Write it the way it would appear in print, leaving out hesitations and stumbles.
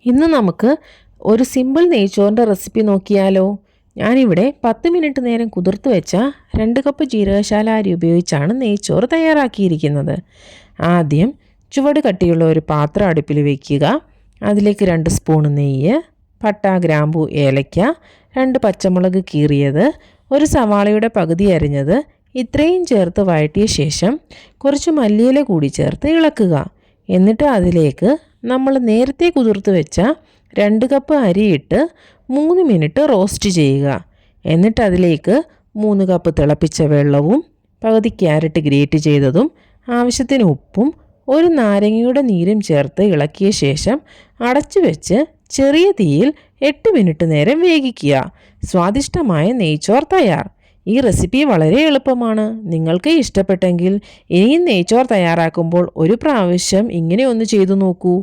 ഇന്ന് നമുക്ക് ഒരു സിമ്പിൾ നെയ്ച്ചോറിൻ്റെ റെസിപ്പി നോക്കിയാലോ. ഞാനിവിടെ 10 മിനിറ്റ് നേരം കുതിർത്ത് വെച്ച 2 കപ്പ് ജീരകശാല അരി ഉപയോഗിച്ചാണ് നെയ്ച്ചോറ് തയ്യാറാക്കിയിരിക്കുന്നത്. ആദ്യം ചുവട് കട്ടിയുള്ള ഒരു പാത്രം അടുപ്പിൽ വയ്ക്കുക. അതിലേക്ക് 2 സ്പൂൺ നെയ്യ്, പട്ട, ഗ്രാമ്പു, ഏലയ്ക്ക, 2 പച്ചമുളക് കീറിയത്, ഒരു സവാളയുടെ പകുതി അരിഞ്ഞത് ഇത്രയും ചേർത്ത് വഴറ്റിയ ശേഷം കുറച്ച് മല്ലിയില കൂടി ചേർത്ത് ഇളക്കുക. എന്നിട്ട് അതിലേക്ക് നമ്മൾ നേരത്തെ കുതിർത്ത് വെച്ച 2 കപ്പ് അരിയിട്ട് 3 മിനിറ്റ് റോസ്റ്റ് ചെയ്യുക. എന്നിട്ട് അതിലേക്ക് 3 കപ്പ് തിളപ്പിച്ച വെള്ളവും പകുതി ക്യാരറ്റ് ഗ്രേറ്റ് ചെയ്തതും ആവശ്യത്തിന് ഉപ്പും ഒരു നാരങ്ങയുടെ നീരും ചേർത്ത് ഇളക്കിയ ശേഷം അടച്ചു വെച്ച് ചെറിയ തീയിൽ 8 മിനിറ്റ് നേരം വേവിക്കുക. സ്വാദിഷ്ടമായ നെയ്ച്ചോർ തയ്യാർ. ഈ റെസിപ്പി വളരെ എളുപ്പമാണ്. നിങ്ങൾക്ക് ഇഷ്ടപ്പെട്ടെങ്കിൽ ഇനിയും നെയ്ച്ചോർ തയ്യാറാക്കുമ്പോൾ ഒരു പ്രാവശ്യം ഇങ്ങനെ ഒന്ന് ചെയ്തു നോക്കൂ.